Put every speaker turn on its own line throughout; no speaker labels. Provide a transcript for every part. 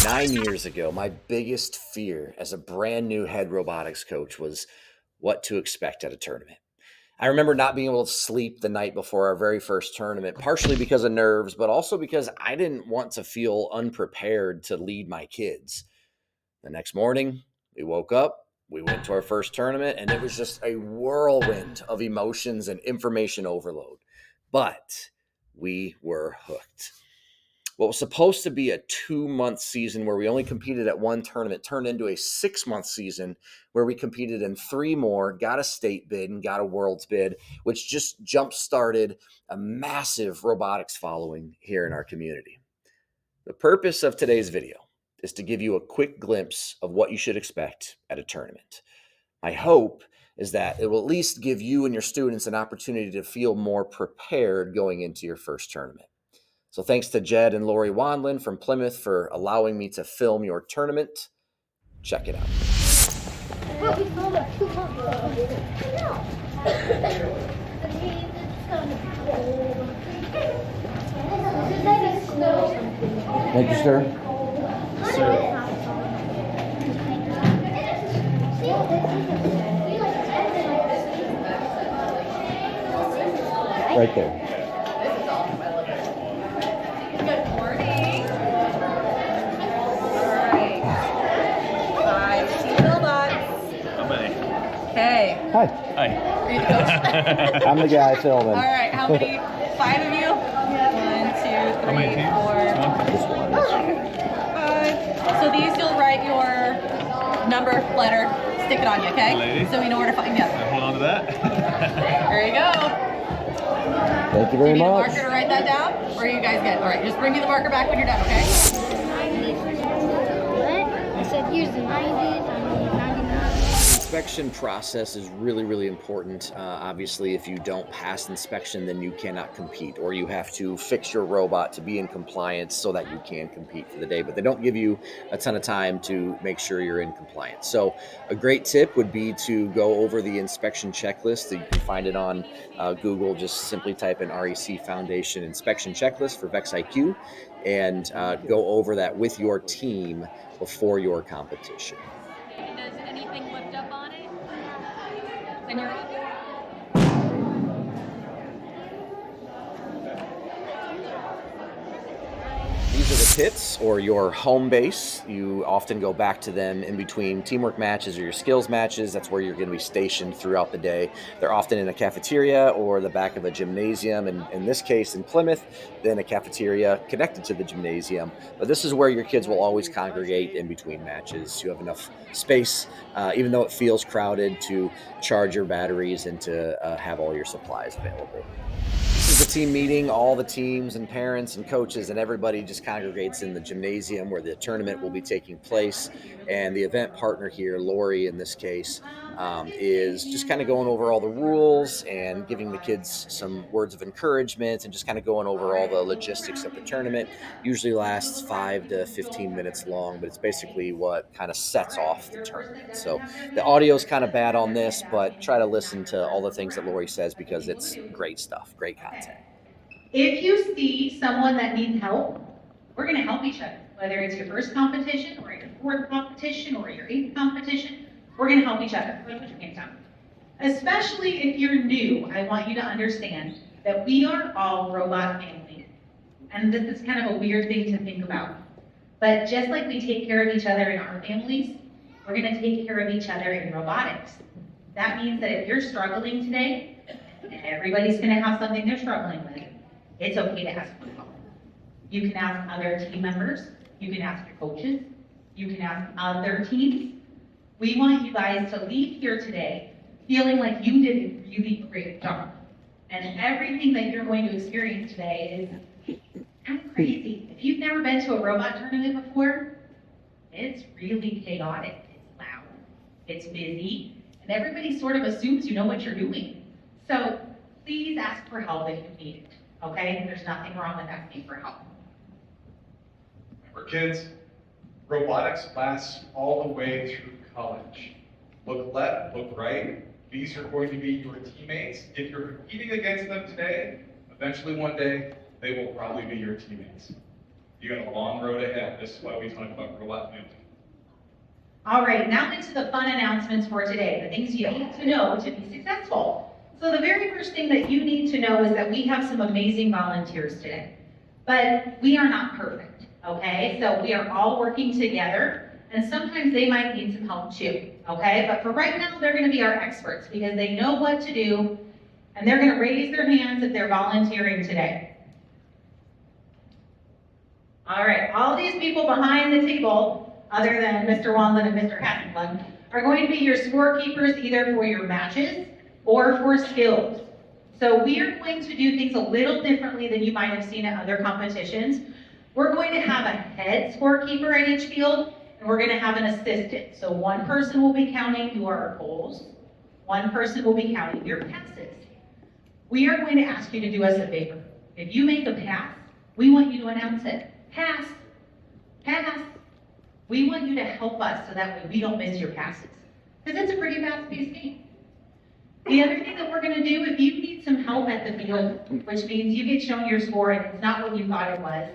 9 years ago, my biggest fear as a brand new head robotics coach was what to expect at a tournament. I remember not being able to sleep the night before our very first tournament, partially because of nerves, but also because I didn't want to feel unprepared to lead my kids. The next morning, we woke up, we went to our first tournament, and it was just a whirlwind of emotions and information overload. But we were hooked. What was supposed to be a 2-month season where we only competed at one tournament turned into a 6-month season where we competed in 3 more, got a state bid and got a world's bid, which just jump-started a massive robotics following here in our community. The purpose of today's video is to give you a quick glimpse of what you should expect at a tournament. My hope is that it will at least give you and your students an opportunity to feel more prepared going into your first tournament. So thanks to Jed and Lori Wandlin from Plymouth for allowing me to film your tournament. Check it out. Thank you, sir. Right there.
Hey.
Hi.
Hi.
Are you the coach?
I'm the guy filming.
All right. How many? 5 of you? 1, 2, 3,
many teams?
4.
Just one.
5. So these, you'll write your number, letter, stick it on you, okay?
Lady.
So we know where to find you.
Hold on to that.
There you go.
Thank you very
Do you need
much.
a marker to write that down? Or are you guys good? All right. Just bring me the marker back when you're done, okay?
I said, here's the 90s, I need 99.
Inspection process is really important. Obviously, if you don't pass inspection, then you cannot compete, or you have to fix your robot to be in compliance so that you can compete for the day. But they don't give you a ton of time to make sure you're in compliance. So a great tip would be to go over the inspection checklist. You can find it on Google. Just simply type in REC Foundation Inspection Checklist for VEX IQ and go over that with your team before your competition.
Does anything lift up on it? And you're up?
These are the pits, or your home base. You often go back to them in between teamwork matches or your skills matches. That's where you're going to be stationed throughout the day. They're often in a cafeteria or the back of a gymnasium, and in this case in Plymouth, then a cafeteria connected to the gymnasium. But this is where your kids will always congregate in between matches. You have enough space, even though it feels crowded, to charge your batteries and to have all your supplies available. This is a team meeting. All the teams and parents and coaches and everybody just congregates in the gymnasium where the tournament will be taking place. And the event partner here, Lori in this case, is just kind of going over all the rules and giving the kids some words of encouragement and just kind of going over all the logistics of the tournament. Usually lasts 5 to 15 minutes long, but it's basically what kind of sets off the tournament. So the audio is kind of bad on this, but try to listen to all the things that Lori says because it's great stuff, great content.
If you see someone that needs help, we're going to help each other. Whether it's your first competition or your 4th competition or your 8th competition, we're going to help each other. Put your hands down. Especially if you're new, I want you to understand that we are all robot families. And this is kind of a weird thing to think about. But just like we take care of each other in our families, we're going to take care of each other in robotics. That means that if you're struggling today, and everybody's going to have something they're struggling with, it's okay to ask for help. You can ask other team members, you can ask your coaches, you can ask other teams. We want you guys to leave here today feeling like you did a really great job. And everything that you're going to experience today is kind of crazy. If you've never been to a robot tournament before, it's really chaotic, it's loud, it's busy, and everybody sort of assumes you know what you're doing. So please ask for help if you need it, okay? There's nothing wrong with asking for help.
For kids, robotics lasts all the way through college. Look left, look right. These are going to be your teammates. If you're competing against them today, eventually one day, they will probably be your teammates. You got a long road ahead. This is why we talk about robot building.
All right, now into the fun announcements for today, the things you need to know to be successful. So the very first thing that you need to know is that we have some amazing volunteers today, but we are not perfect, okay? So we are all working together, and sometimes they might need some help too, okay? But for right now, they're gonna be our experts because they know what to do, and they're gonna raise their hands if they're volunteering today. All right, all these people behind the table, other than Mr. Wanlin and Mr. Hasselblad, are going to be your scorekeepers either for your matches or for skills. So we are going to do things a little differently than you might have seen at other competitions. We're going to have a head scorekeeper at each field, and we're going to have an assistant. So one person will be counting your goals, one person will be counting your passes. We are going to ask you to do us a favor. If you make a pass, we want you to announce it. Pass, pass. We want you to help us so that way we don't miss your passes. Because it's a pretty fast-paced game. The other thing that we're going to do, if you need some help at the field, which means you get shown your score and it's not what you thought it was,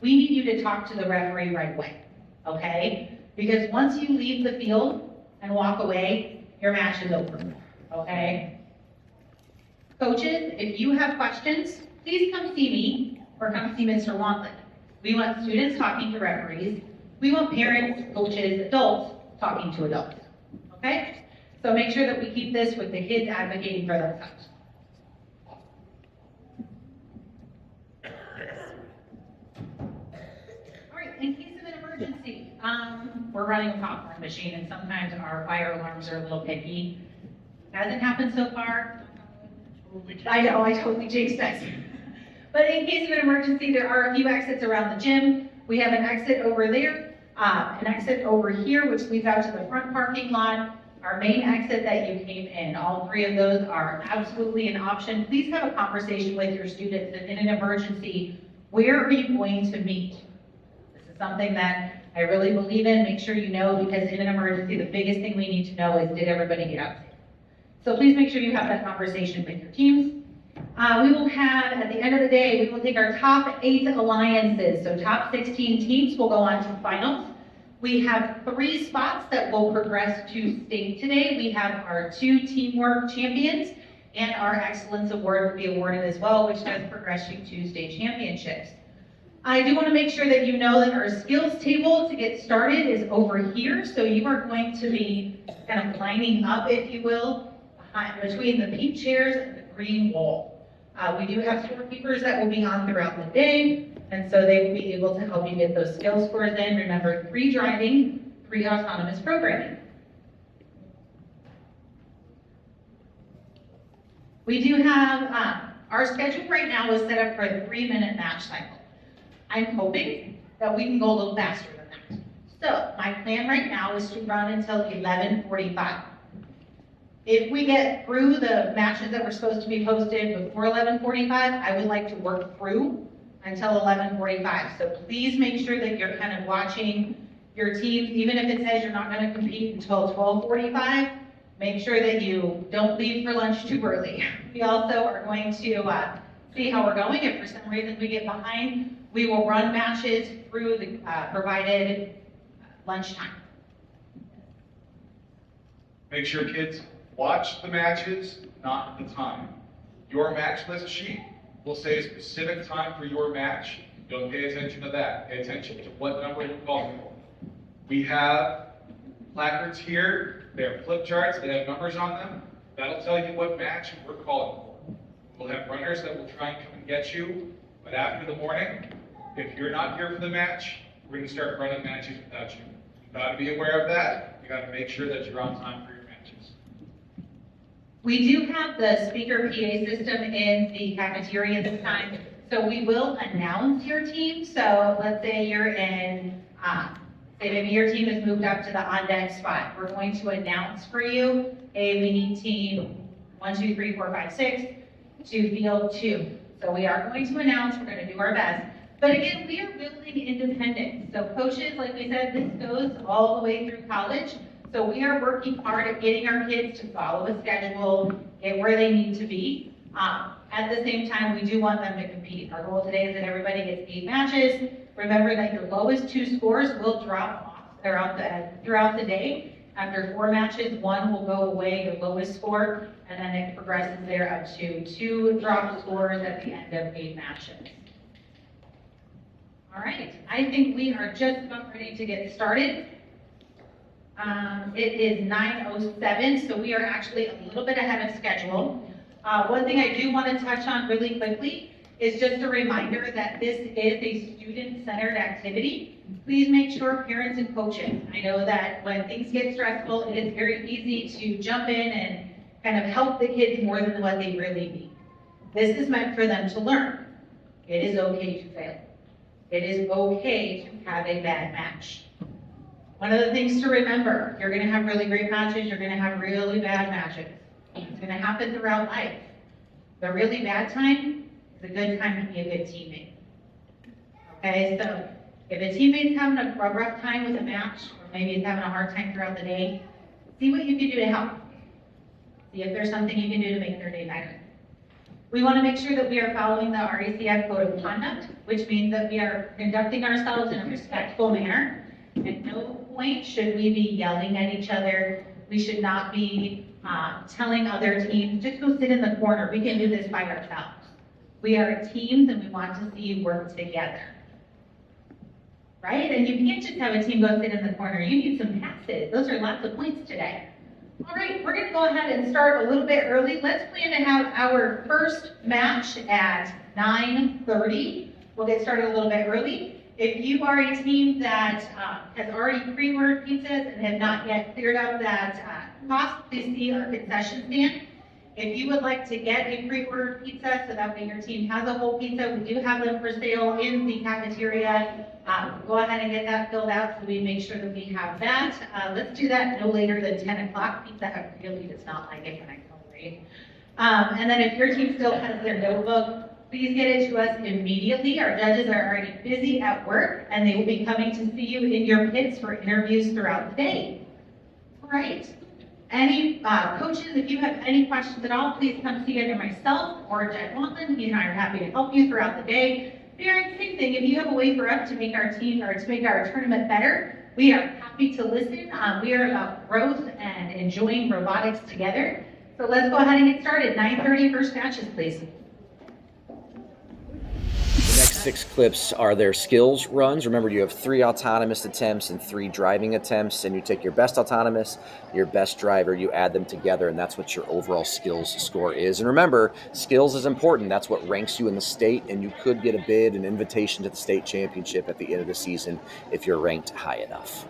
we need you to talk to the referee right away, okay? Because once you leave the field and walk away, your match is over, okay? Coaches, if you have questions, please come see me or come see Mr. Wantley. We want students talking to referees. We want parents, coaches, adults talking to adults, okay? So make sure that we keep this with the kids advocating for themselves. All right, in case of an emergency, we're running a popcorn machine and sometimes our fire alarms are a little picky. Hasn't happened so far. I know, I totally jinxed us. But in case of an emergency, there are a few exits around the gym. We have an exit over there, an exit over here, which leads out to the front parking lot. Our main exit that you came in, all three of those are absolutely an option. Please have a conversation with your students that in an emergency, where are you going to meet? This is something that I really believe in. Make sure you know, because in an emergency, the biggest thing we need to know is, did everybody get out safe? So please make sure you have that conversation with your teams. We will have, at the end of the day, we will take our top 8 alliances. So top 16 teams will go on to finals. We have 3 spots that will progress to state today. We have our 2 teamwork champions, and our excellence award will be awarded as well, which does progress you to state championships. I do want to make sure that you know that our skills table to get started is over here. So you are going to be kind of lining up, if you will, between the pink chairs and the green wall. We do have scorekeepers that will be on throughout the day, and so they will be able to help you get those skill scores in. Remember, 3 driving, 3 autonomous programming. We do have, our schedule right now is set up for a 3-minute match cycle. I'm hoping that we can go a little faster than that. So my plan right now is to run until 11:45. If we get through the matches that were supposed to be posted before 11:45, I would like to work through until 11:45. So please make sure that you're kind of watching your teams, even if it says you're not going to compete until 12:45, make sure that you don't leave for lunch too early. We also are going to see how we're going. If for some reason we get behind, we will run matches through the provided lunchtime.
Make sure kids watch the matches, not the time. Your match list sheet will say a specific time for your match. Don't pay attention to that. Pay attention to what number we're calling for. We have placards here. They are flip charts. They have numbers on them. That'll tell you what match we're calling for. We'll have runners that will try and come and get you, but after the morning, if you're not here for the match, we're going to start running matches without you. You've got to be aware of that. You got to make sure that you're on time for your matches.
We do have the speaker PA system in the cafeteria this time, so we will announce your team. So let's say you're in, say maybe your team has moved up to the on-deck spot. We're going to announce for you, hey, we need team 1, 2, 3, 4, 5, 6 to field 2. So we are going to announce, we're going to do our best. But again, we are building independence. So coaches, like we said, this goes all the way through college. So we are working hard at getting our kids to follow a schedule, get where they need to be. At the same time, we do want them to compete. Our goal today is that everybody gets 8 matches. Remember that your lowest 2 scores will drop off throughout the day. After 4 matches, 1 will go away, your lowest score, and then it progresses there up to 2 drop scores at the end of 8 matches. All right, I think we are just about ready to get started. It is 9:07, so we are actually a little bit ahead of schedule. One thing I do want to touch on really quickly is just a reminder that this is a student-centered activity. Please make sure parents and coaches, I know that when things get stressful, it is very easy to jump in and kind of help the kids more than what they really need. This is meant for them to learn. It is okay to fail. It is okay to have a bad match. One of the things to remember, you're gonna have really great matches, you're gonna have really bad matches. It's gonna happen throughout life. The really bad time is a good time to be a good teammate. Okay, so if a teammate's having a rough time with a match, or maybe is having a hard time throughout the day, see what you can do to help. See if there's something you can do to make their day better. We want to make sure that we are following the RACF Code of Conduct, which means that we are conducting ourselves in a respectful manner. At no point should we be yelling at each other. We should not be telling other teams, just go sit in the corner. We can do this by ourselves. We are teams and we want to see you work together. Right? And you can't just have a team go sit in the corner. You need some passes. Those are lots of points today. All right, we're gonna go ahead and start a little bit early. Let's plan to have our first match at 9:30. We'll get started a little bit early. If you are a team that has already pre-ordered pizzas and have not yet cleared up that cost, please see our concession stand. If you would like to get a pre-ordered pizza so that way your team has a whole pizza, we do have them for sale in the cafeteria. Go ahead and get that filled out so we make sure that we have that. Let's do that no later than 10 o'clock. Pizza Hut really does not like it when I celebrate. And then if your team still has their notebook, please get it to us immediately. Our judges are already busy at work and they will be coming to see you in your pits for interviews throughout the day. All right. Any coaches, if you have any questions at all, please come see either myself or Jed Wantlin. He and I are happy to help you throughout the day. Parents, same thing. If you have a way for us to make our team or to make our tournament better, we are happy to listen. We are about growth and enjoying robotics together. So let's go ahead and get started. 9:30 first matches, please.
The next 6 clips are their skills runs. Remember, you have 3 autonomous attempts and 3 driving attempts, and you take your best autonomous, your best driver, you add them together, and that's what your overall skills score is. And remember, skills is important. That's what ranks you in the state, and you could get a bid, an invitation to the state championship at the end of the season if you're ranked high enough.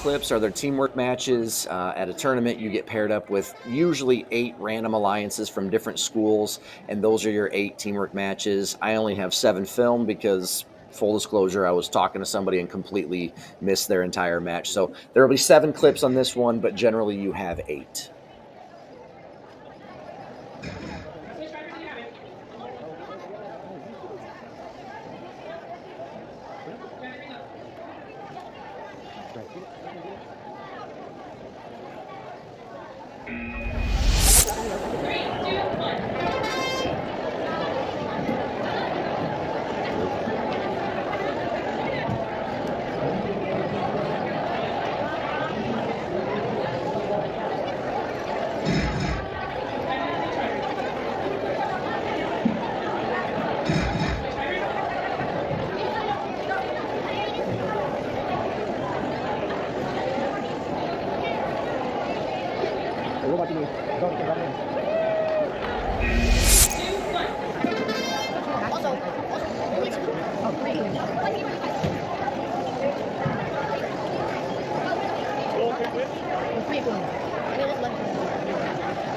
clips are their teamwork matches. At a tournament, you get paired up with usually 8 random alliances from different schools, and those are your 8 teamwork matches. I only have 7 filmed because, full disclosure, I was talking to somebody and completely missed their entire match. So there will be 7 clips on this one, but generally you have 8.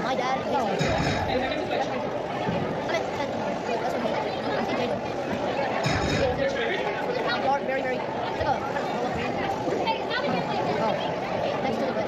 My dad, very, very, next to the bed.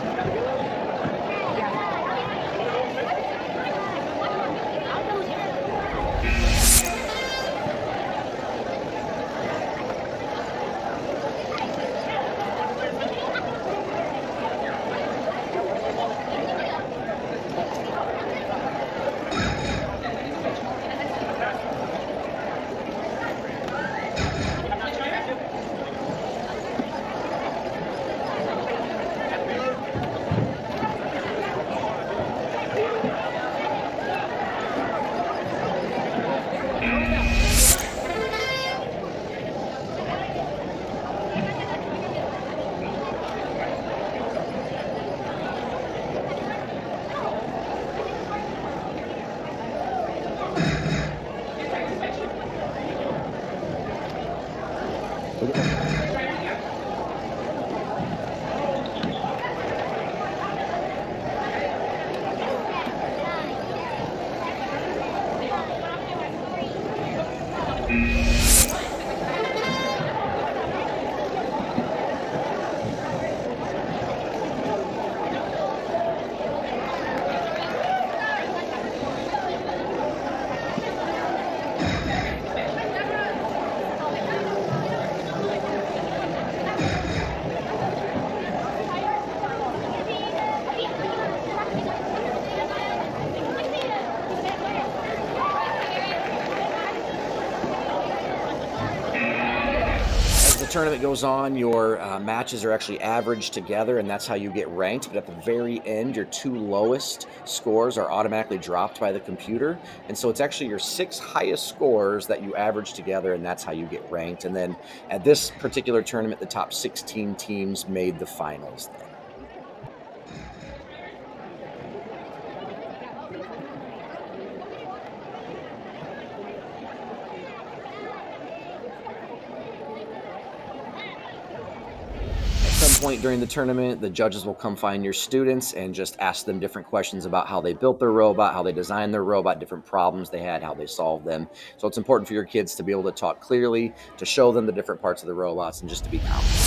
Tournament goes on, your matches are actually averaged together, and that's how you get ranked. But at the very end, your 2 lowest scores are automatically dropped by the computer, and so it's actually your 6 highest scores that you average together, and that's how you get ranked. And then at this particular tournament, the top 16 teams made the finals then. Point during the tournament, the judges will come find your students and just ask them different questions about how they built their robot, how they designed their robot, different problems they had, how they solved them. So it's important for your kids to be able to talk clearly, to show them the different parts of the robots, and just to be confident.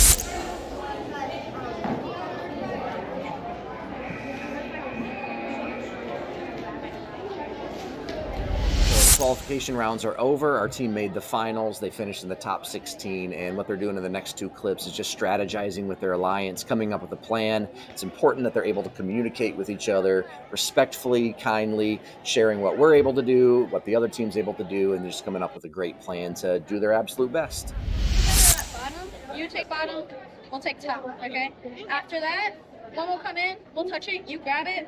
Qualification rounds are over. Our team made the finals. They finished in the top 16, and what they're doing in the next 2 clips is just strategizing with their alliance, coming up with a plan. It's important that they're able to communicate with each other respectfully, kindly, sharing what we're able to do, what the other team's able to do, and just coming up with a great plan to do their absolute best.
Bottom, you take bottom, we'll take top, okay? After that, one will come in, we'll touch it, you grab it,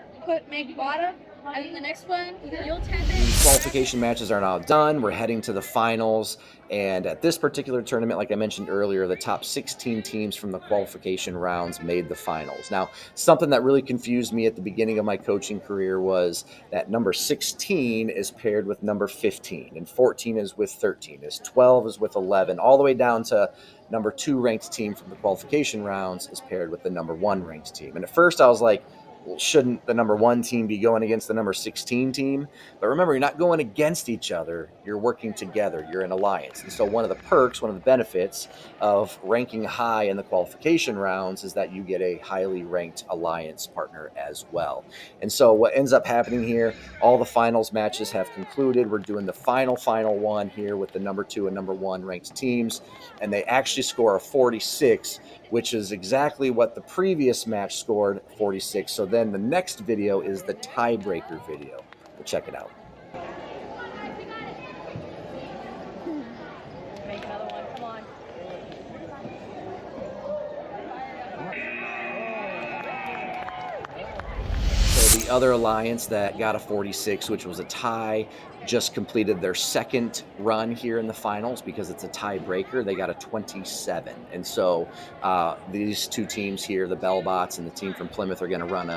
make bottom, and then the next one, you'll tap it.
qualification matches are now done. We're heading to the finals. And at this particular tournament, like I mentioned earlier, the top 16 teams from the qualification rounds made the finals. Now, something that really confused me at the beginning of my coaching career was that number 16 is paired with number 15, and 14 is with 13, is 12 is with 11, all the way down to number 2 ranked team from the qualification rounds is paired with the number 1 ranked team. And at first I was like, well, shouldn't the number 1 team be going against the number 16 team? But remember, you're not going against each other. You're working together. You're an alliance. And so one of the perks, one of the benefits of ranking high in the qualification rounds is that you get a highly ranked alliance partner as well. And so what ends up happening here, all the finals matches have concluded. We're doing the final one here with the number 2 and number 1 ranked teams. And they actually score a 46, which is exactly what the previous match scored, 46. So then the next video is the tiebreaker video. We'll check it out.
Make another one. Come on.
So the other alliance that got a 46, which was a tie, just completed their second run here in the finals because it's a tiebreaker. They got a 27. And so these two teams here, the BelleBots and the team from Plymouth, are going to run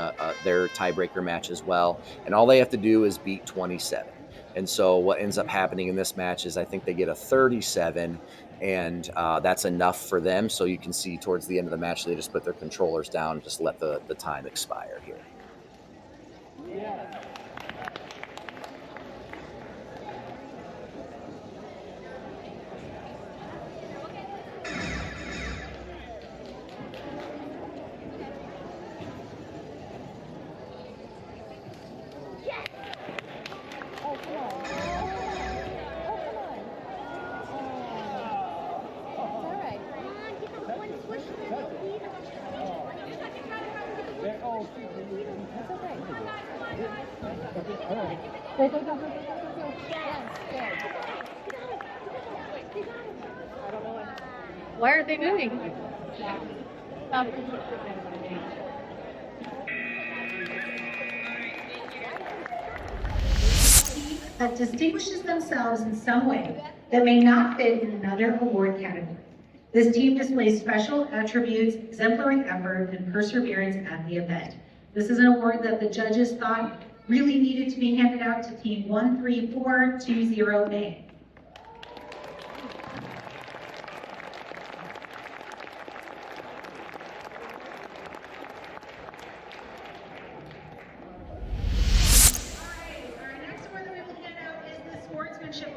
their tiebreaker match as well. And all they have to do is beat 27. And so what ends up happening in this match is I think they get a 37, and that's enough for them. So you can see towards the end of the match, they just put their controllers down and just let the time expire here.
Why aren't they moving?
That distinguishes themselves in some way that may not fit in another award category. This team displays special attributes, exemplary effort, and perseverance at the event. This is an award that the judges thought really needed to be handed out to Team 13420A.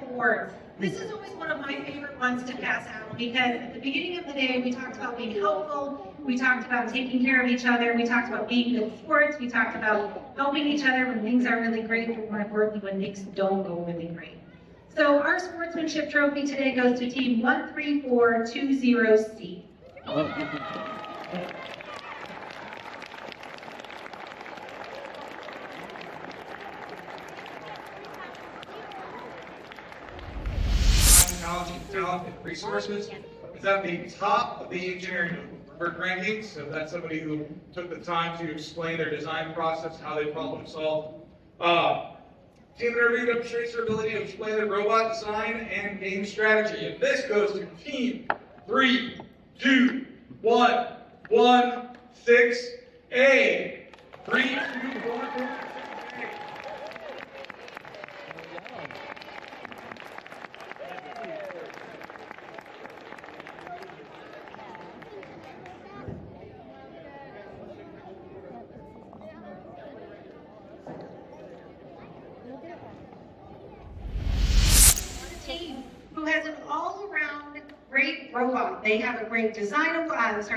Awards. This is always one of my favorite ones to pass out because at the beginning of the day, we talked about being helpful, we talked about taking care of each other, we talked about being good sports, we talked about helping each other when things are really great, but more importantly, when things don't go really great. So our sportsmanship trophy today goes to Team 13420C.
Talent and resources is at the top of the engineering rankings. So that's somebody who took the time to explain their design process, how they problem solve. Team interview demonstrates their ability to explain their robot design and game strategy. And this goes to Team 3-2-1-1-6-A. 3-2-1-1-6-A.
Who has an all-around great robot. They have a great design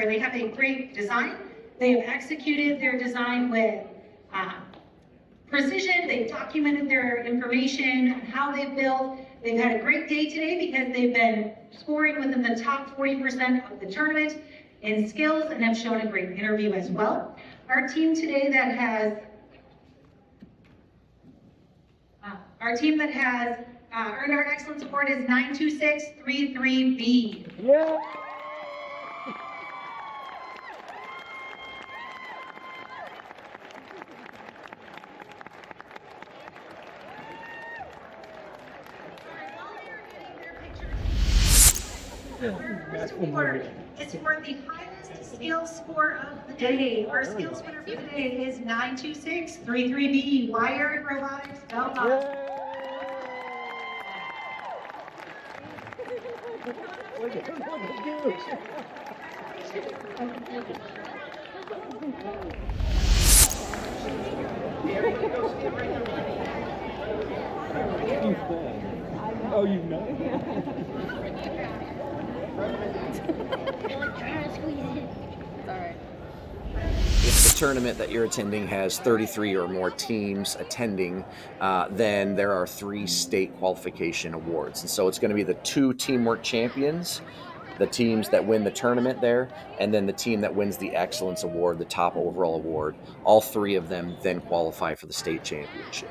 they have a great design. They have executed their design with precision. They've documented their information on how they've built. They've had a great day today because they've been scoring within the top 40% of the tournament in skills and have shown a great interview as well. Our team today that has earned our excellence award is 92633B.
Yeah.
It's for the highest skill score of the day. Our skills winner for the day is 92633B Wired Robotics BelleBots.
Oh, you know.
They're like trying to squeeze it.
It's all right.
If the tournament that you're attending has 33 or more teams attending, then there are 3 state qualification awards. And so it's going to be the 2 teamwork champions, the teams that win the tournament there, and then the team that wins the excellence award, the top overall award. All 3 of them then qualify for the state championship.